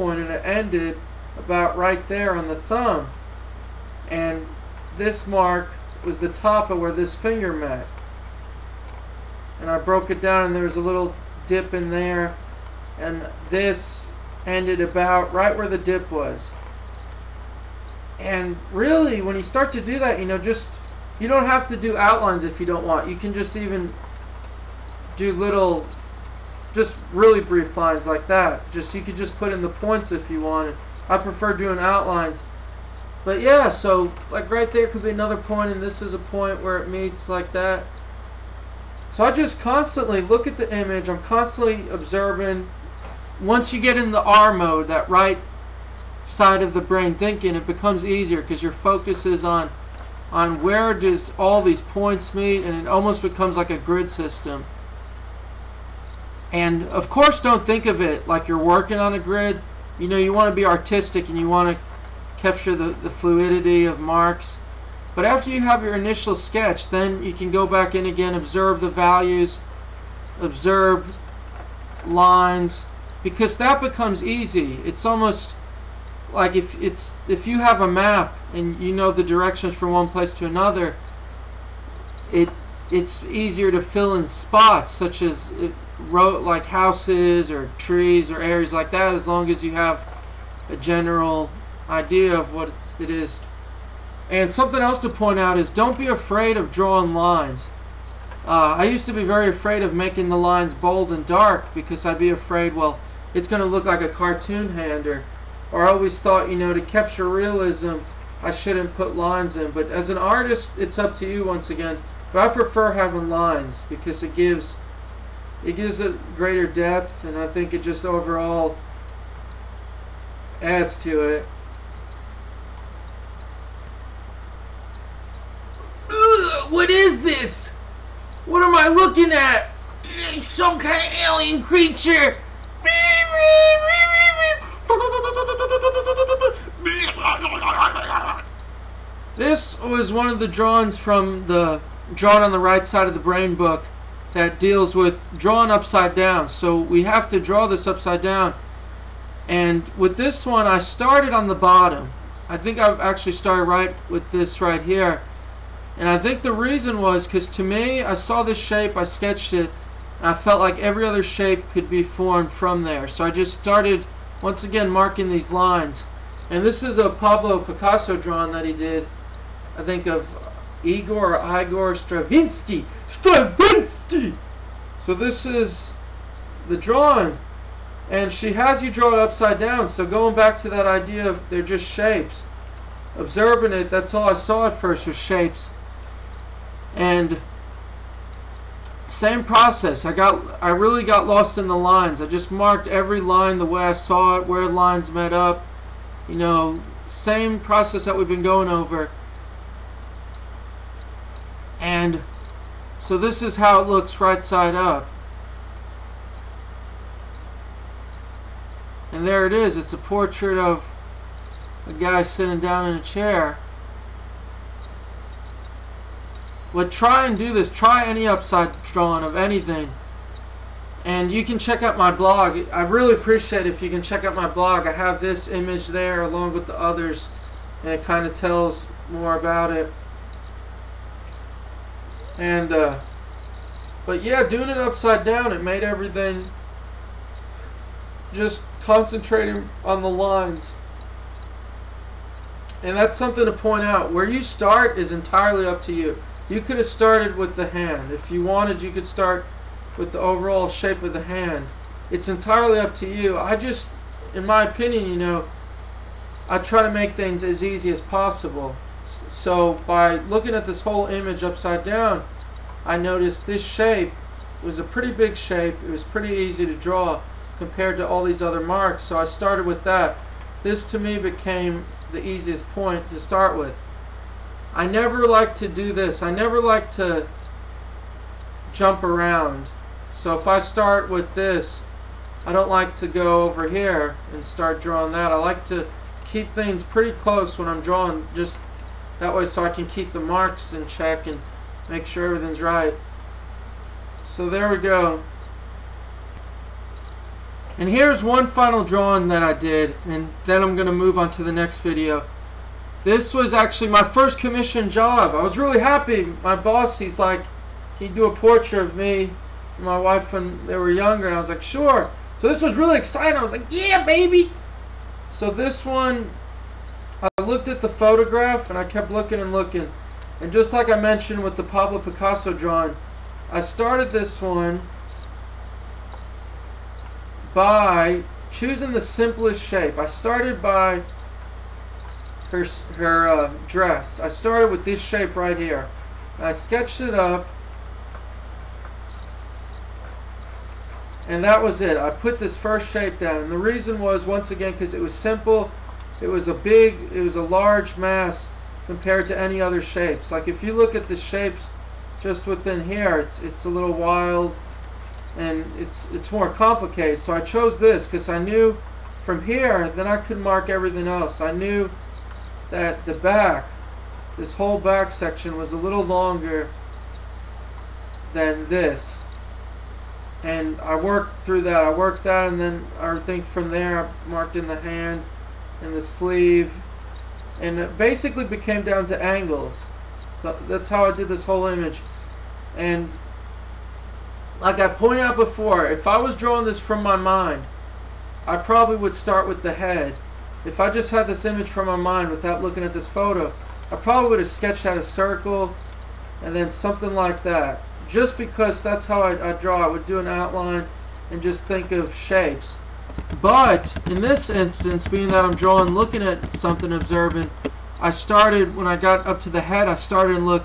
point, and it ended about right there on the thumb. And this mark was the top of where this finger met. And I broke it down, and there was a little dip in there, and this ended about right where the dip was. And really, when you start to do that, you don't have to do outlines if you don't want. You can just even do little, just really brief lines like that. You could just put in the points if you wanted. I prefer doing outlines. But yeah, so like right there could be another point, and this is a point where it meets like that. So I just constantly look at the image. I'm constantly observing. Once you get in the R mode, that right side of the brain thinking, it becomes easier because your focus is on where does all these points meet, and it almost becomes like a grid system. And of course, don't think of it like you're working on a grid. You want to be artistic, and you want to capture the fluidity of marks. But after you have your initial sketch, then you can go back in again, observe the values, observe lines, because that becomes easy. It's almost like if you have a map and you know the directions from one place to another, it's easier to fill in spots such as like houses or trees or areas like that, as long as you have a general idea of what it is. And something else to point out is don't be afraid of drawing lines. I used to be very afraid of making the lines bold and dark because I'd be afraid, well, it's going to look like a cartoon hand, or I always thought, to capture realism, I shouldn't put lines in. But as an artist, it's up to you once again. But I prefer having lines because it gives it greater depth, and I think it just overall adds to it. What is this? What am I looking at? Some kind of alien creature. This was one of the drawings from the Drawn on the Right Side of the Brain book that deals with drawing upside down. So we have to draw this upside down. And with this one, I started on the bottom. I think I've actually started right with this right here. And I think the reason was because to me, I saw this shape, I sketched it, and I felt like every other shape could be formed from there. So I just started, once again, marking these lines. And this is a Pablo Picasso drawing that he did, I think, of Igor Stravinsky. Stravinsky! So this is the drawing. And she has you draw it upside down. So going back to that idea of they're just shapes. Observing it, that's all I saw at first was shapes. And same process. I really got lost in the lines. I just marked every line the way I saw it, where lines met up. Same process that we've been going over. And so this is how it looks right side up. And there it is. It's a portrait of a guy sitting down in a chair. But try and do this. Try any upside drawing of anything. And you can check out my blog. I really appreciate it if you can check out my blog. I have this image there along with the others, and it kind of tells more about it. And but yeah, doing it upside down, it made everything just concentrating on the lines. And that's something to point out. Where you start is entirely up to you. You could have started with the hand. If you wanted, you could start with the overall shape of the hand. It's entirely up to you. I just, in my opinion, I try to make things as easy as possible. So by looking at this whole image upside down, I noticed this shape was a pretty big shape. It was pretty easy to draw compared to all these other marks. So I started with that. This to me became the easiest point to start with. I never like to do this. I never like to jump around. So if I start with this, I don't like to go over here and start drawing that. I like to keep things pretty close when I'm drawing, just that way so I can keep the marks in check and make sure everything's right. So there we go. And here's one final drawing that I did, and then I'm going to move on to the next video. This was actually my first commission job. I was really happy. My boss, he's like, can you do a portrait of me and my wife when they were younger? And I was like, sure. So this was really exciting. I was like, yeah, baby. So this one, I looked at the photograph and I kept looking and looking. And just like I mentioned with the Pablo Picasso drawing, I started this one by choosing the simplest shape. I started by her dress. I started with this shape right here. I sketched it up, and that was it. I put this first shape down, and the reason was, once again, because it was simple. It was a large mass compared to any other shapes. Like if you look at the shapes just within here, it's a little wild and it's more complicated. So I chose this because I knew from here then I could mark everything else. I knew that the back, this whole back section, was a little longer than this, and I worked through that. I worked that, and then I think from there I marked in the hand and the sleeve, and it basically became down to angles. That's how I did this whole image. And like I pointed out before, if I was drawing this from my mind, I probably would start with the head. If I just had this image from my mind without looking at this photo, I probably would have sketched out a circle and then something like that. Just because that's how I draw. I would do an outline and just think of shapes. But in this instance, being that I'm drawing, looking at something, observing, I started, when I got up to the head, I started to look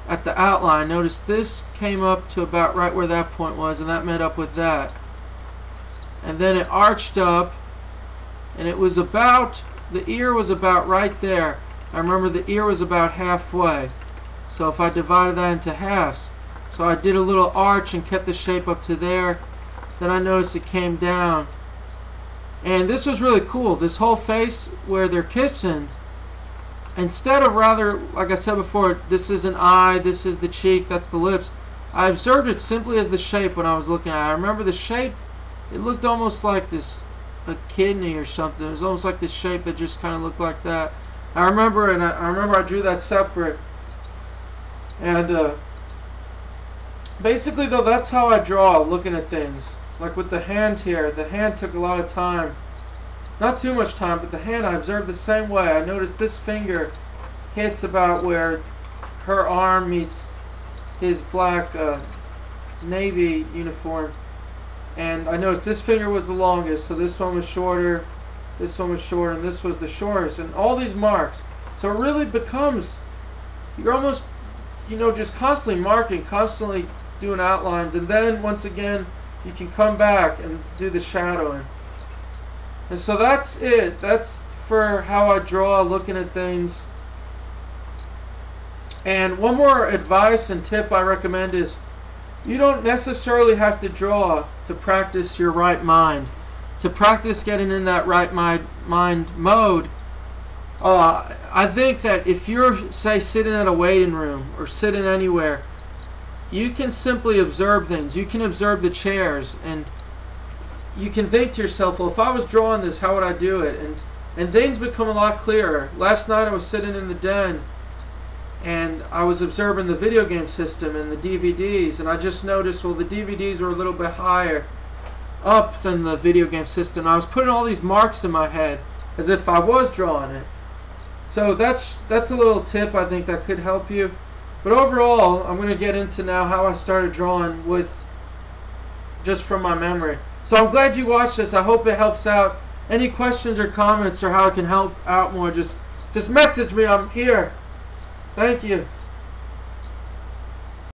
at the outline. Notice this came up to about right where that point was, and that met up with that. And then it arched up, and it was about, the ear was about right there. I remember the ear was about halfway. So if I divided that into halves, so I did a little arch and kept the shape up to there. Then I noticed it came down. And this was really cool. This whole face where they're kissing, instead of rather, like I said before, this is an eye, this is the cheek, that's the lips, I observed it simply as the shape when I was looking at it. I remember the shape, it looked almost like this, a kidney or something. It was almost like this shape that just kind of looked like that. I remember, and I remember I drew that separate. And basically though, that's how I draw, looking at things. Like with the hand here, the hand took a lot of time. Not too much time, but the hand I observed the same way. I noticed this finger hits about where her arm meets his black navy uniform. And I noticed this finger was the longest, so this one was shorter, this one was shorter, and this was the shortest. And all these marks. So it really becomes, you're almost, you know, just constantly marking, constantly doing outlines. And then, once again, you can come back and do the shadowing. And so that's it. That's for how I draw, looking at things. And one more advice and tip I recommend is, you don't necessarily have to draw to practice your right mind. To practice getting in that right mind mode, I think that if you're, say, sitting at a waiting room or sitting anywhere, you can simply observe things. You can observe the chairs, and you can think to yourself, well, if I was drawing this, how would I do it? And things become a lot clearer. Last night I was sitting in the den, and I was observing the video game system and the DVDs, and I just noticed, well, the DVDs were a little bit higher up than the video game system. I was putting all these marks in my head as if I was drawing it. So that's a little tip I think that could help you. But overall, I'm going to get into now how I started drawing with just from my memory. So I'm glad you watched this. I hope it helps out. Any questions or comments or how I can help out more, just message me. I'm here. Thank you.